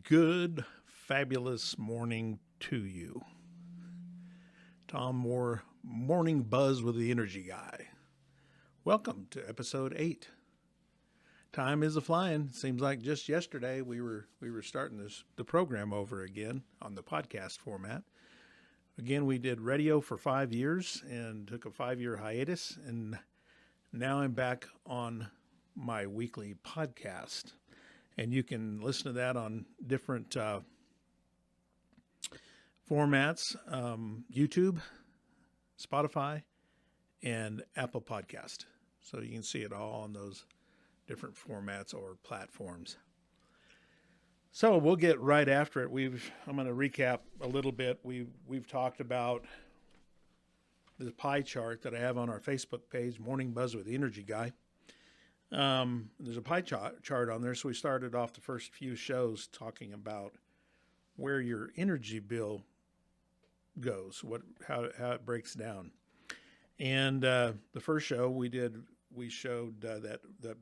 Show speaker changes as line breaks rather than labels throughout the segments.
Good, fabulous morning to you. Tom Moore, Morning Buzz with the Energy Guy. Welcome to episode 8. Time is a-flying. Seems like just yesterday we were starting the program over again on the podcast format. Again, we did radio for 5 years and took a 5-year hiatus, and now I'm back on my weekly podcast. And you can listen to that on different formats, YouTube, Spotify, and Apple Podcast. So you can see it all on those different formats or platforms. So we'll get right after it. I'm going to recap a little bit. We've talked about the pie chart that I have on our Facebook page, Morning Buzz with the Energy Guy. There's a pie chart on there, so we started off the first few shows talking about where your energy bill goes, how it breaks down. And the first show we showed that the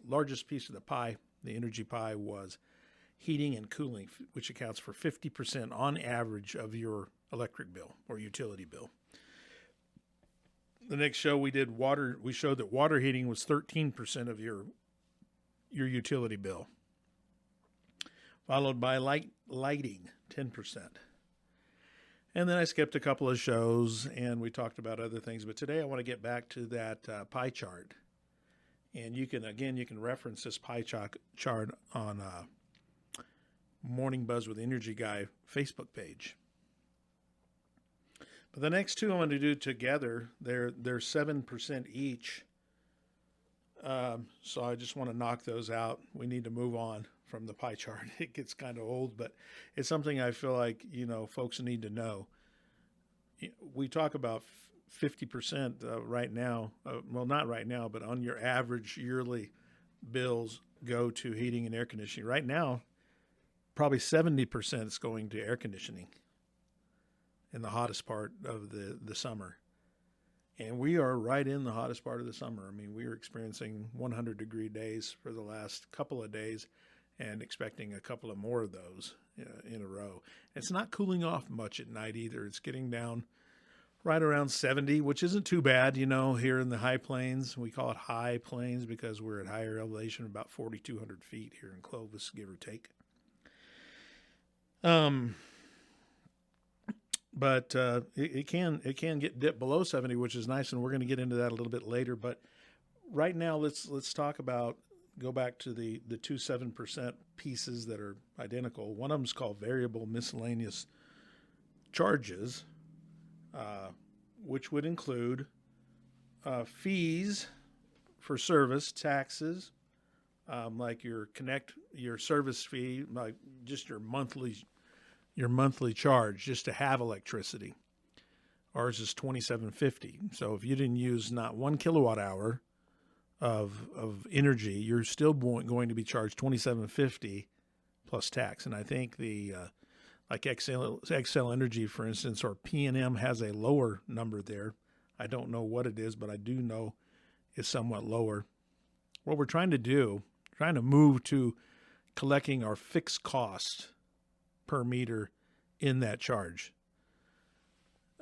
largest piece of the pie, the energy pie, was heating and cooling, which accounts for 50% on average of your electric bill or utility bill. The next show we did water. We showed that water heating was 13% of your utility bill, followed by lighting, 10%. And then I skipped a couple of shows and we talked about other things. But today I want to get back to that pie chart. And you can reference this pie chart on Morning Buzz with Energy Guy Facebook page. But the next two I want to do together, they're 7% each. So I just want to knock those out. We need to move on from the pie chart. It gets kind of old, but it's something I feel like, folks need to know. We talk about 50% right now. Well, not right now, but on your average yearly bills go to heating and air conditioning. Right now, probably 70% is going to air conditioning in the hottest part of the summer. And we are right in the hottest part of the summer. I mean, we are experiencing 100-degree days for the last couple of days and expecting a couple of more of those in a row. It's not cooling off much at night either. It's getting down right around 70, which isn't too bad, here in the high plains. We call it high plains because we're at higher elevation, about 4,200 feet here in Clovis, give or take. But it can get dipped below 70, which is nice, and we're going to get into that a little bit later. But right now, let's talk about, go back to the two 7% pieces that are identical. One of them is called variable miscellaneous charges, which would include fees for service, taxes, like your service fee, like just your monthly charge just to have electricity. Ours is $27.50. So if you didn't use not 1 kilowatt hour of energy, you're still going to be charged $27.50 plus tax. And I think like Xcel Energy, for instance, or PNM has a lower number there. I don't know what it is, but I do know it's somewhat lower. What we're trying to move to collecting our fixed cost per meter in that charge.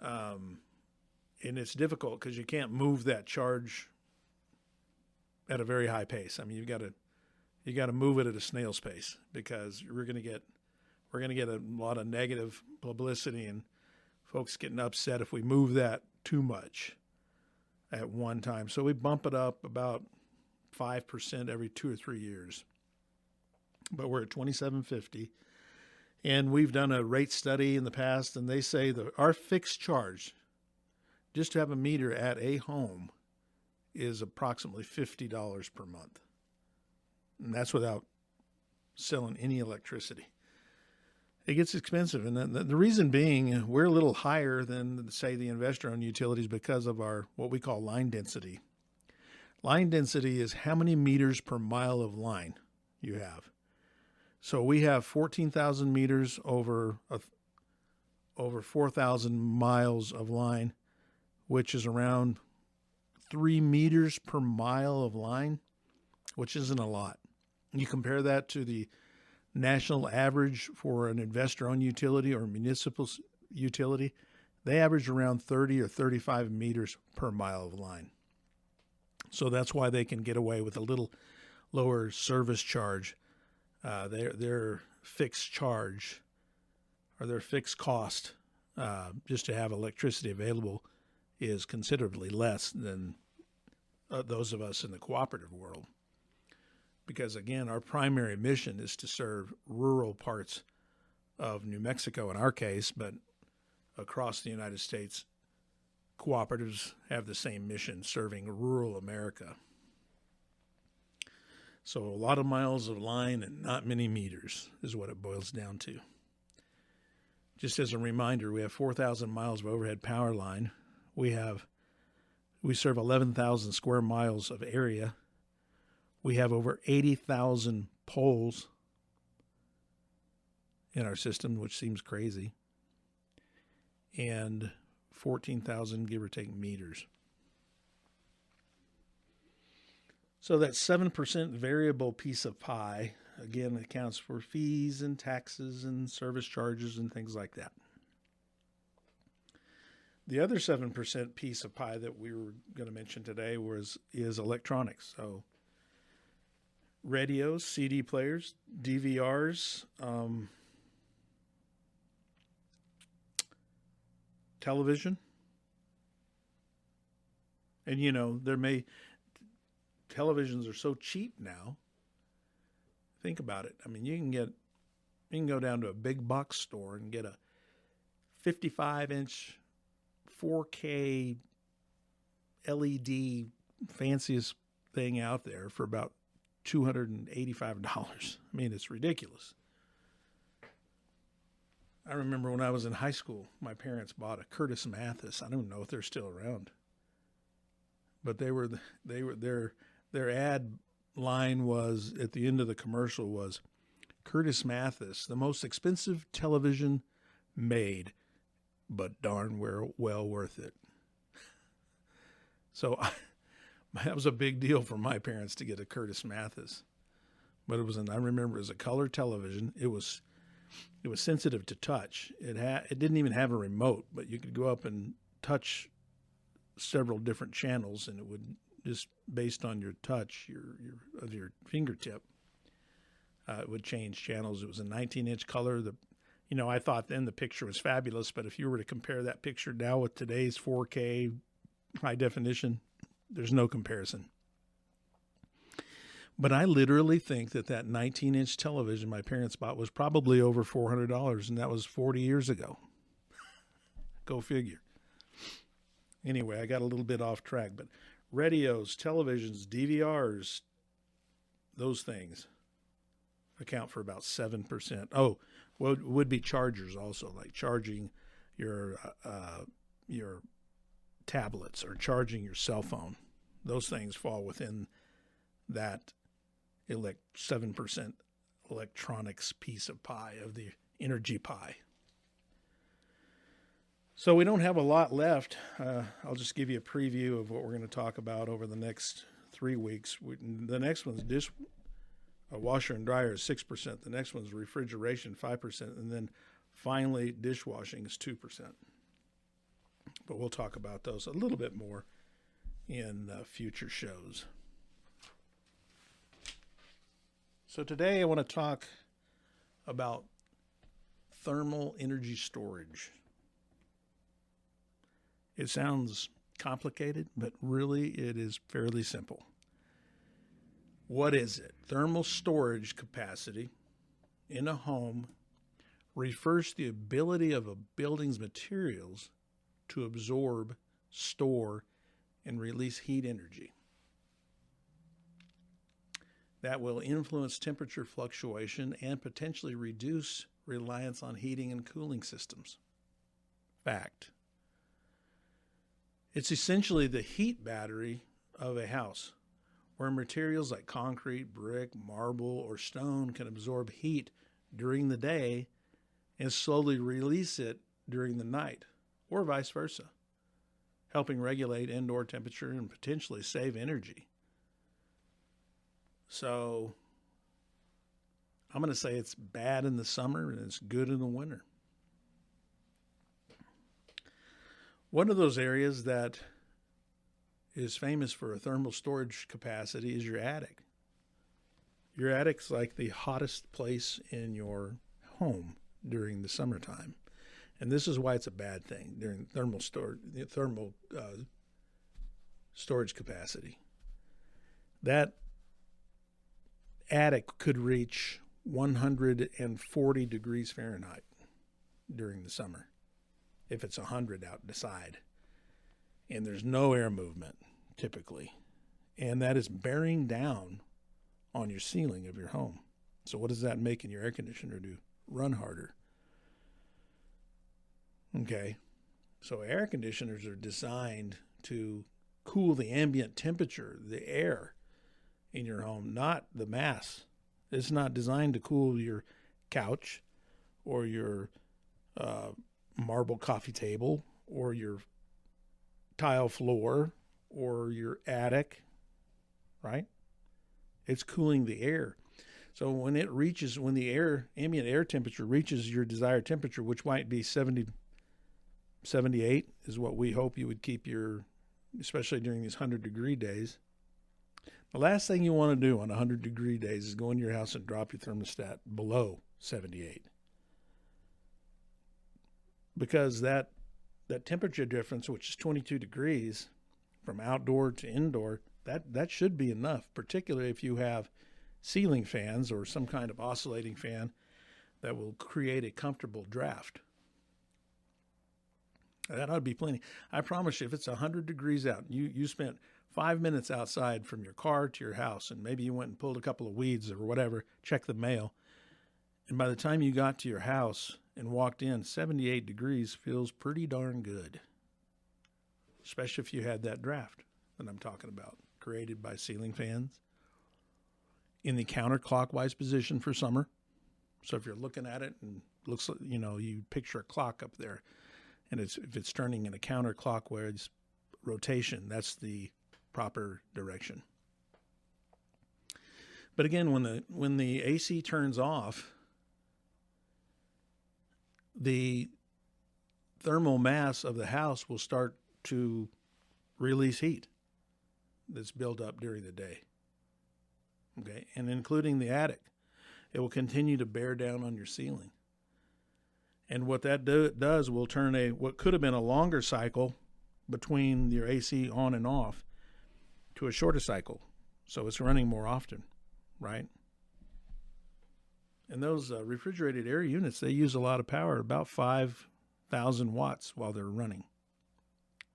And it's difficult because you can't move that charge at a very high pace. I mean, you got to move it at a snail's pace because we're going to get a lot of negative publicity and folks getting upset if we move that too much at one time. So we bump it up about 5% every 2 or 3 years. But we're at $27.50. And we've done a rate study in the past, and they say that our fixed charge, just to have a meter at a home, is approximately $50 per month. And that's without selling any electricity. It gets expensive. And the reason being, we're a little higher than, say, the investor-owned utilities because of our what we call line density. Line density is how many meters per mile of line you have. So we have 14,000 meters over 4,000 miles of line, which is around 3 meters per mile of line, which isn't a lot. You compare that to the national average for an investor-owned utility or municipal utility, they average around 30 or 35 meters per mile of line. So that's why they can get away with a little lower service charge. Their fixed charge or their fixed cost just to have electricity available is considerably less than those of us in the cooperative world. Because, again, our primary mission is to serve rural parts of New Mexico in our case, but across the United States, cooperatives have the same mission, serving rural America. So a lot of miles of line and not many meters is what it boils down to. Just as a reminder, we have 4,000 miles of overhead power line. We serve 11,000 square miles of area. We have over 80,000 poles in our system, which seems crazy, and 14,000, give or take, meters. So that 7% variable piece of pie, again, accounts for fees and taxes and service charges and things like that. The other 7% piece of pie that we were going to mention today is electronics. So radios, CD players, DVRs, television. And, televisions are so cheap now. Think about it. I mean, you can go down to a big box store and get a 55-inch 4K LED fanciest thing out there for about $285. I mean, it's ridiculous. I remember when I was in high school, my parents bought a Curtis Mathis. I don't know if they're still around, but their ad line was at the end of the commercial was Curtis Mathis, the most expensive television made, but darn well worth it. So that was a big deal for my parents to get a Curtis Mathis. But I remember it was a color television. It was sensitive to touch. It didn't even have a remote, but you could go up and touch several different channels, and it would just based on your touch of your fingertip, it would change channels. It was a 19-inch color. I thought then the picture was fabulous, but if you were to compare that picture now with today's 4K high definition, there's no comparison. But I literally think that 19-inch television my parents bought was probably over $400, and that was 40 years ago. Go figure. Anyway, I got a little bit off track, but radios, televisions, DVRs, those things account for about 7%. Oh, well, it would be chargers also, like charging your tablets or charging your cell phone. Those things fall within that 7% electronics piece of pie, of the energy pie. So we don't have a lot left. I'll just give you a preview of what we're going to talk about over the next 3 weeks. The next one's washer and dryer is 6%. The next one's refrigeration, 5%. And then finally, dishwashing is 2%. But we'll talk about those a little bit more in future shows. So today I want to talk about thermal energy storage. It sounds complicated, but really it is fairly simple. What is it? Thermal storage capacity in a home refers to the ability of a building's materials to absorb, store, and release heat energy. That will influence temperature fluctuation and potentially reduce reliance on heating and cooling systems. Fact. It's essentially the heat battery of a house, where materials like concrete, brick, marble, or stone can absorb heat during the day and slowly release it during the night, or vice versa, helping regulate indoor temperature and potentially save energy. So I'm going to say it's bad in the summer and it's good in the winter. One of those areas that is famous for a thermal storage capacity is your attic. Your attic's like the hottest place in your home during the summertime. And this is why it's a bad thing during thermal storage capacity. That attic could reach 140 degrees Fahrenheit during the summer if it's 100 out the side. And there's no air movement typically. And that is bearing down on your ceiling of your home. So what does that make in your air conditioner do? Run harder. Okay. So air conditioners are designed to cool the ambient temperature, the air in your home, not the mass. It's not designed to cool your couch or your marble coffee table or your tile floor or your attic, right? It's cooling the air. So when the ambient air temperature reaches your desired temperature, which might be 70, 78 is what we hope you would keep especially during these 100-degree days. The last thing you want to do on 100-degree days is go in your house and drop your thermostat below 78. Because that temperature difference, which is 22 degrees from outdoor to indoor, that should be enough, particularly if you have ceiling fans or some kind of oscillating fan that will create a comfortable draft. That ought to be plenty. I promise you, if it's 100 degrees out, you spent 5 minutes outside from your car to your house, and maybe you went and pulled a couple of weeds or whatever, checked the mail, and by the time you got to your house and walked in, 78 degrees feels pretty darn good, especially if you had that draft that I'm talking about, created by ceiling fans in the counterclockwise position for summer. So if you're looking at it and looks like, you picture a clock up there, and if it's turning in a counterclockwise rotation, that's the proper direction. But again, when the AC turns off, the thermal mass of the house will start to release heat that's built up during the day. Okay, and including the attic, it will continue to bear down on your ceiling. And what that does will turn what could have been a longer cycle between your AC on and off to a shorter cycle. So it's running more often, right? And those refrigerated air units, they use a lot of power, about 5,000 watts while they're running.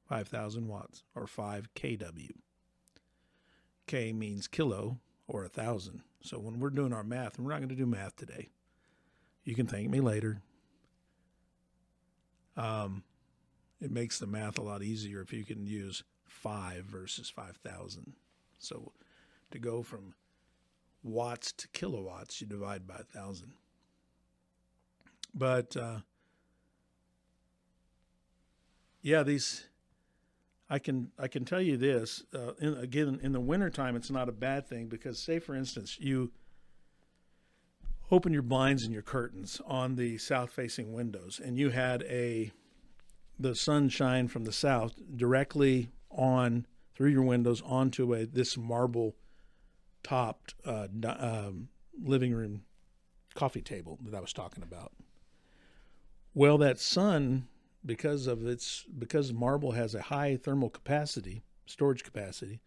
5,000 watts, or 5 kW. K means kilo, or 1,000. So when we're doing our math, and we're not going to do math today, you can thank me later. It makes the math a lot easier if you can use 5 versus 5,000. So to go from watts to kilowatts, you divide by 1,000. But I can tell you this. In the wintertime, it's not a bad thing because, say for instance, you open your blinds and your curtains on the south-facing windows, and you had the sunshine from the south directly on through your windows onto this marble-topped living room coffee table that I was talking about. Well, that sun, because marble has a high thermal capacity, storage capacity,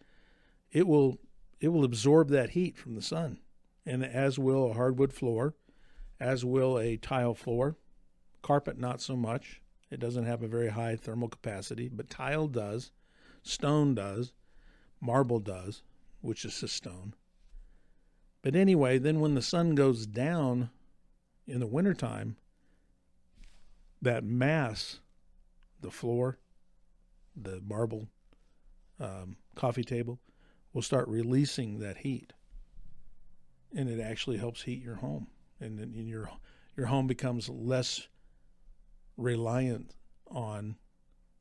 it will absorb that heat from the sun, and as will a hardwood floor, as will a tile floor. Carpet, not so much. It doesn't have a very high thermal capacity, but tile does, stone does, marble does, which is a stone. But anyway, then when the sun goes down in the wintertime, that mass, the floor, the marble coffee table, will start releasing that heat. And it actually helps heat your home. And then your home becomes less reliant on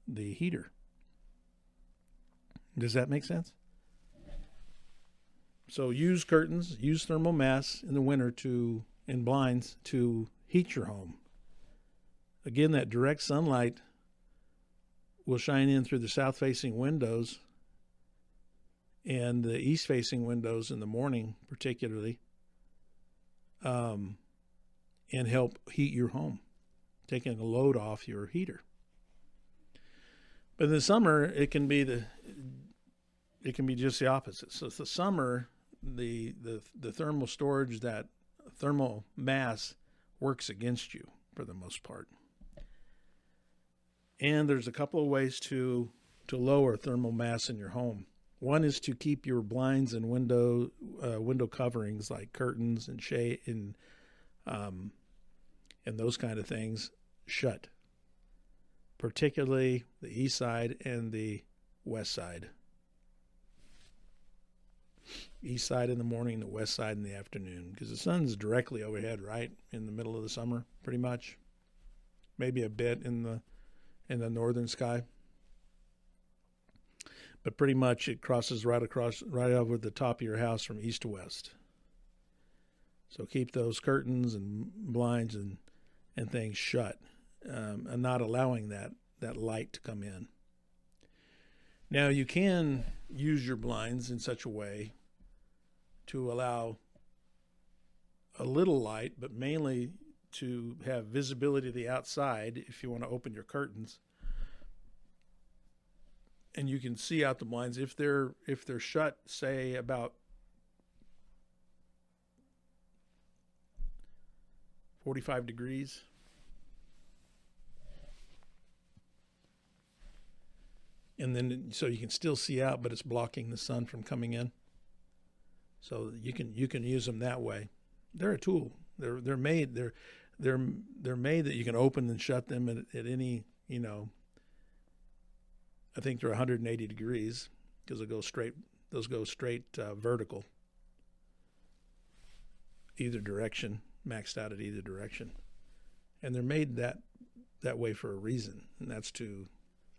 the heater. Does that make sense? So use curtains, use thermal mass in the winter to and blinds to heat your home. Again, that direct sunlight will shine in through the south-facing windows and the east-facing windows in the morning, particularly, and help heat your home, taking a load off your heater. But in the summer, it can be just the opposite. So it's the summer, the thermal storage, that thermal mass works against you for the most part. And there's a couple of ways to lower thermal mass in your home. One is to keep your blinds and window coverings like curtains and shade and those kind of things shut, particularly the east side and the west side. East side in the morning, the west side in the afternoon, because the sun's directly overhead, right in the middle of the summer, pretty much. Maybe a bit in the northern sky, but pretty much it crosses right over the top of your house from east to west. So keep those curtains and blinds and things shut, and not allowing that light to come in. Now you can use your blinds in such a way to allow a little light, but mainly to have visibility to the outside if you want to open your curtains. And you can see out the blinds if they're shut, say about 45 degrees. And then so you can still see out, but it's blocking the sun from coming in. So you can use them that way. They're a tool. They're made made that you can open and shut them at any, I think they're 180 degrees because those go straight vertical, either direction, maxed out at either direction. And they're made that way for a reason, and that's to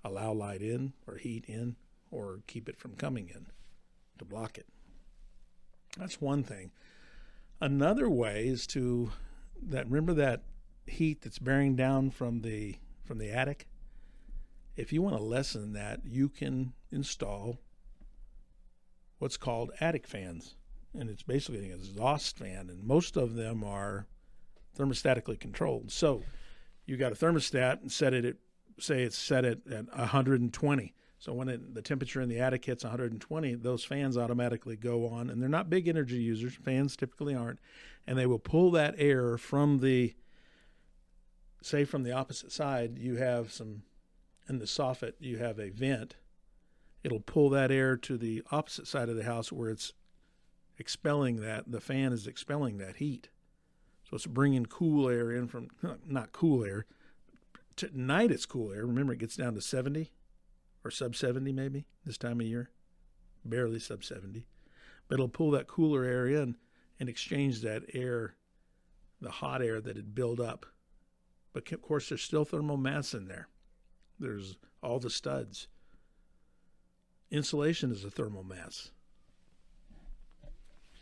allow light in or heat in or keep it from coming in, to block it. That's one thing. Another way is remember that heat that's bearing down from the attic? If you want to lessen that, you can install what's called attic fans. And it's basically an exhaust fan, and most of them are thermostatically controlled. So you got a thermostat and say it's set at 120. So when the temperature in the attic hits 120, those fans automatically go on, and they're not big energy users. Fans typically aren't, and they will pull that air from the opposite side. You have in the soffit, you have a vent. It'll pull that air to the opposite side of the house where it's expelling the fan is expelling that heat. So it's bringing cool air in from, not cool air. Tonight it's cool air. Remember, it gets down to 70 or sub 70 maybe this time of year. Barely sub 70. But it'll pull that cooler air in and exchange that air, the hot air that had built up. But of course, there's still thermal mass in there. There's all the studs. Insulation is a thermal mass.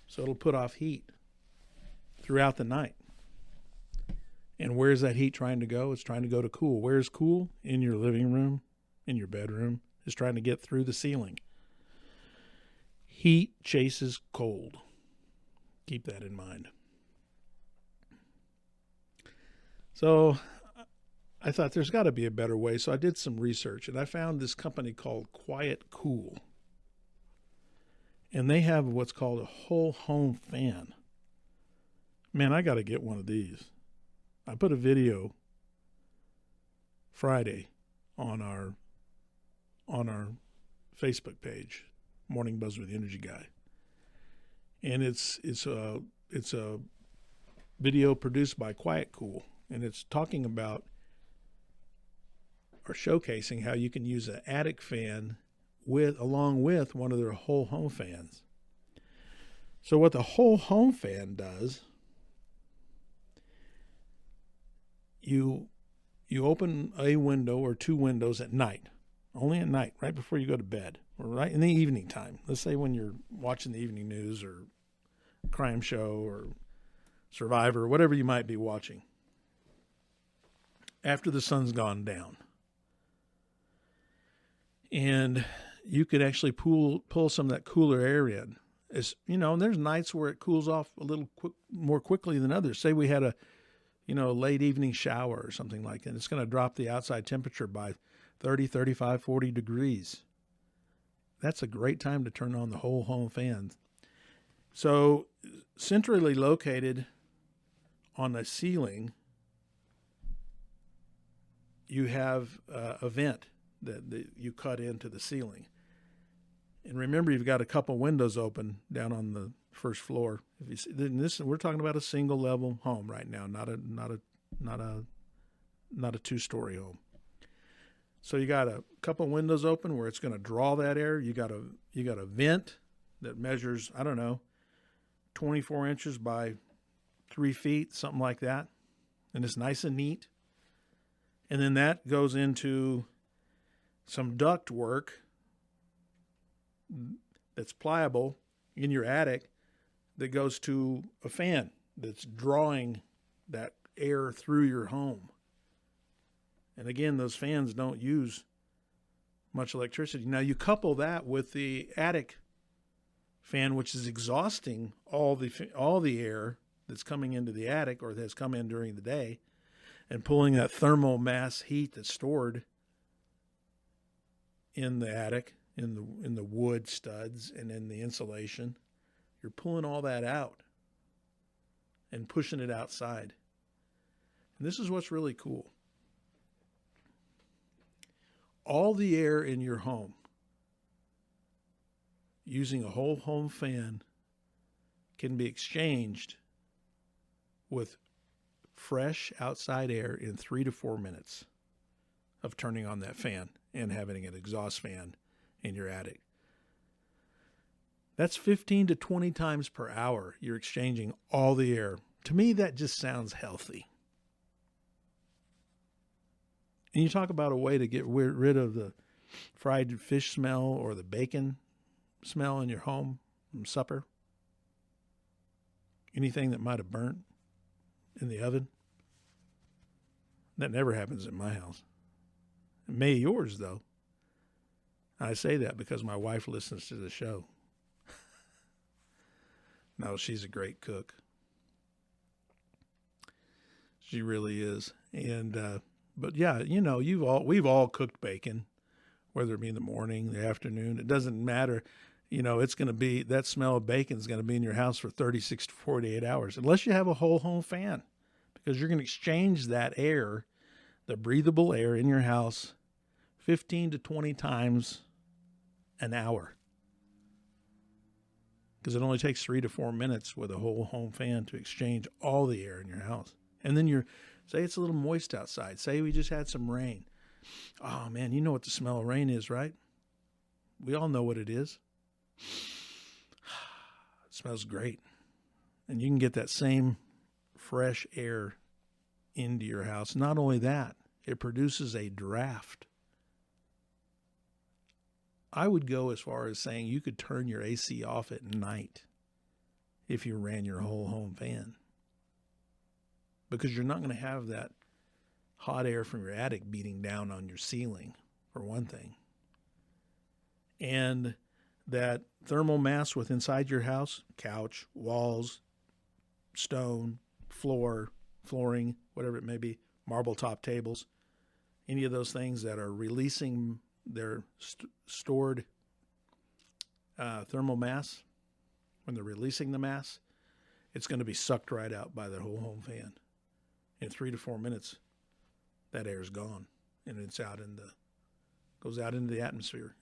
So it'll put off heat throughout the night. And where's that heat trying to go? It's trying to go to cool. Where's cool? In your living room, in your bedroom. It's trying to get through the ceiling. Heat chases cold. Keep that in mind. So I thought there's got to be a better way. So I did some research, and I found this company called Quiet Cool. And they have what's called a whole home fan. Man, I got to get one of these. I put a video Friday on our Facebook page, Morning Buzz with the Energy Guy. And it's a video produced by Quiet Cool, and it's talking about or showcasing how you can use an attic fan along with one of their whole home fans. So what the whole home fan does, you open a window or two windows at night, only at night, right before you go to bed, or right in the evening time. Let's say when you're watching the evening news or crime show or Survivor, whatever you might be watching, after the sun's gone down. And you could actually pull some of that cooler air in. It's, and there's nights where it cools off a little more quickly than others. Say we had a late evening shower or something like that. It's going to drop the outside temperature by 30, 35, 40 degrees. That's a great time to turn on the whole home fan. So centrally located on the ceiling, you have a vent that you cut into the ceiling. And remember, you've got a couple windows open down on the first floor. If you see, we're talking about a single level home right now, not a two-story home. So you got a couple windows open where it's going to draw that air. You got a vent that measures, 24 inches by 3 feet, something like that. And it's nice and neat. And then that goes into some duct work that's pliable in your attic that goes to a fan that's drawing that air through your home. And again, those fans don't use much electricity. Now you couple that with the attic fan, which is exhausting all the air that's coming into the attic or that's come in during the day, and pulling that thermal mass heat that's stored in the attic, in the wood studs and in the insulation. You're pulling all that out and pushing it outside. And this is what's really cool. All the air in your home, using a whole home fan, can be exchanged with fresh outside air in 3 to 4 minutes of turning on that fan and having an exhaust fan in your attic. That's 15 to 20 times per hour you're exchanging all the air. To me, that just sounds healthy. And you talk about a way to get rid of the fried fish smell or the bacon smell in your home from supper. Anything that might have burnt in the oven. That never happens in my house. It may yours, though. I say that because my wife listens to the show. No, she's a great cook. She really is. And, but yeah, we've all cooked bacon, whether it be in the morning, the afternoon. It doesn't matter. It's going to be, that smell of bacon is going to be in your house for 36 to 48 hours, unless you have a whole home fan, because you're going to exchange that air, the breathable air in your house, 15 to 20 times an hour. Because it only takes 3 to 4 minutes with a whole home fan to exchange all the air in your house. And then say it's a little moist outside. Say we just had some rain. Oh man, you know what the smell of rain is, right? We all know what it is. It smells great. And you can get that same fresh air into your house. Not only that, it produces a draft. I would go as far as saying you could turn your AC off at night if you ran your whole home fan, because you're not going to have that hot air from your attic beating down on your ceiling, for one thing. And that thermal mass with inside your house, couch, walls, stone, flooring, whatever it may be, marble top tables, any of those things that are releasing their stored thermal mass, when they're releasing the mass, it's going to be sucked right out by the whole home fan. In 3 to 4 minutes, that air is gone, and it's goes out into the atmosphere.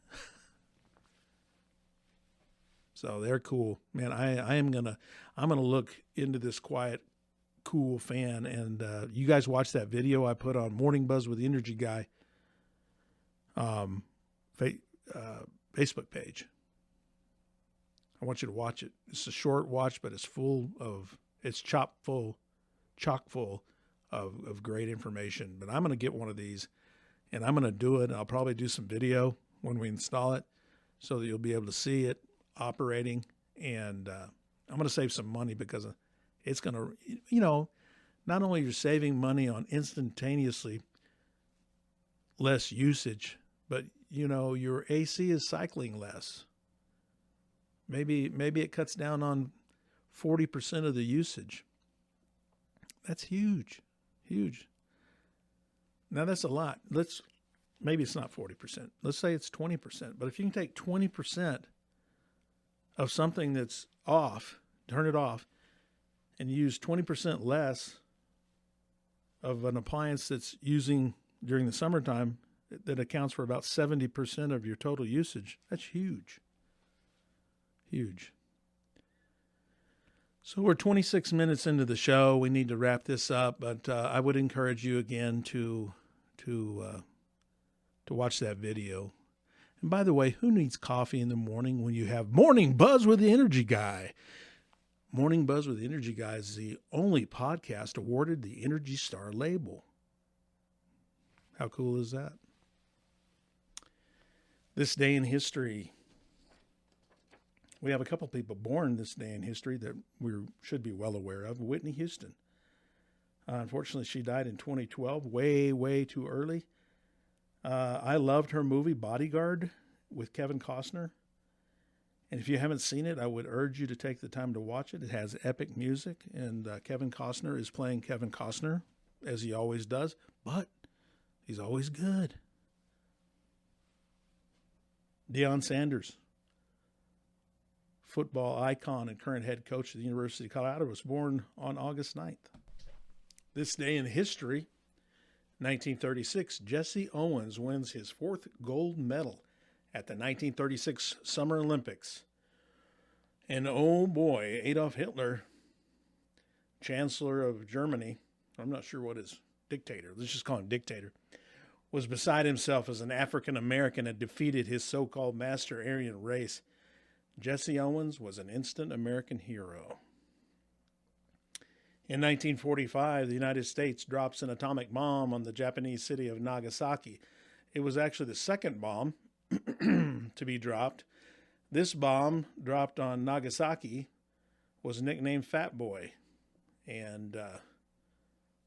So they're cool, man. I'm gonna look into this quiet, cool fan, and you guys watch that video I put on Morning Buzz with the Energy Guy Facebook page. I want you to watch it. It's a short watch, but it's chock full of great information. But I'm going to get one of these, and I'm going to do it. I'll probably do some video when we install it so that you'll be able to see it operating. And I'm going to save some money because it's going to, not only you're saving money on instantaneously less usage, but, your AC is cycling less. Maybe it cuts down on 40% of the usage. That's huge, huge. Now that's a lot. Maybe it's not 40%. Let's say it's 20%. But if you can take 20% of something that's off, turn it off, and use 20% less of an appliance that's using during the summertime, that accounts for about 70% of your total usage. That's huge. Huge. So we're 26 minutes into the show. We need to wrap this up, but I would encourage you again to watch that video. And by the way, who needs coffee in the morning when you have Morning Buzz with the Energy Guy? Morning Buzz with the Energy Guy is the only podcast awarded the Energy Star label. How cool is that? This day in history. We have a couple people born this day in history that we should be well aware of. Whitney Houston. Unfortunately, she died in 2012, way, way too early. I loved her movie Bodyguard with Kevin Costner. And if you haven't seen it, I would urge you to take the time to watch it. It has epic music, and Kevin Costner is playing Kevin Costner, as he always does, but he's always good. Deion Sanders, football icon and current head coach of the University of Colorado, was born on August 9th. This day in history, 1936, Jesse Owens wins his 4th gold medal at the 1936 Summer Olympics. And oh boy, Adolf Hitler, Chancellor of Germany, I'm not sure what his dictator, let's just call him dictator, was beside himself as an African American and defeated his so-called master Aryan race. Jesse Owens was an instant American hero. In 1945, the United States drops an atomic bomb on the Japanese city of Nagasaki. It was actually the second bomb to be dropped. This bomb dropped on Nagasaki was nicknamed Fat Boy. And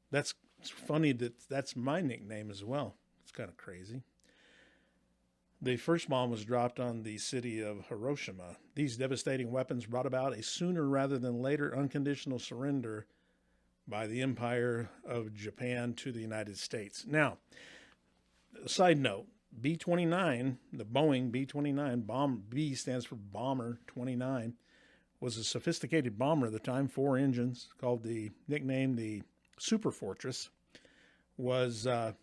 that's funny that's my nickname as well. It's kind of crazy. The first bomb was dropped on the city of Hiroshima. These devastating weapons brought about a sooner rather than later unconditional surrender by the Empire of Japan to the United States. Now, side note, B-29, the Boeing B-29, B stands for Bomber 29, was a sophisticated bomber at the time, 4 engines, nicknamed the Super Fortress, was a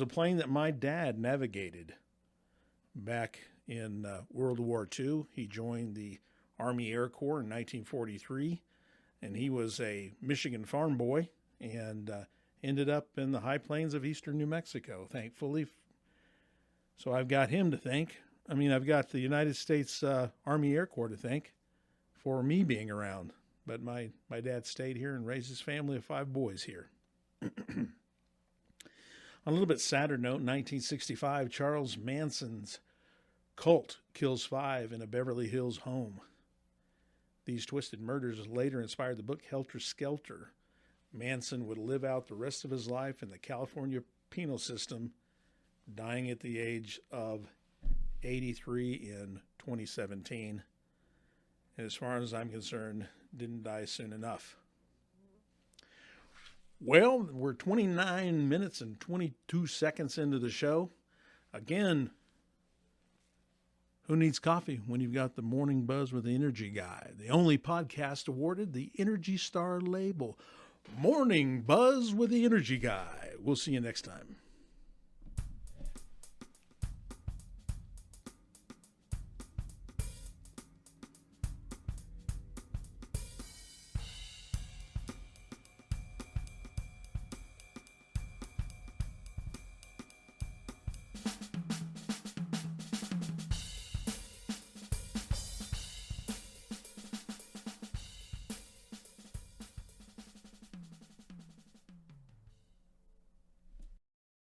plane that my dad navigated back in World War II. He joined the Army Air Corps in 1943, and he was a Michigan farm boy and ended up in the high plains of eastern New Mexico, thankfully. So I've got him to thank. I've got the United States Army Air Corps to thank for me being around. But my dad stayed here and raised his family of 5 boys here. On a little bit sadder note, in 1965, Charles Manson's cult kills 5 in a Beverly Hills home. These twisted murders later inspired the book Helter Skelter. Manson would live out the rest of his life in the California penal system, dying at the age of 83 in 2017. And as far as I'm concerned, didn't die soon enough. Well, we're 29 minutes and 22 seconds into the show. Again, who needs coffee when you've got the Morning Buzz with the Energy Guy? The only podcast awarded the Energy Star label. Morning Buzz with the Energy Guy. We'll see you next time.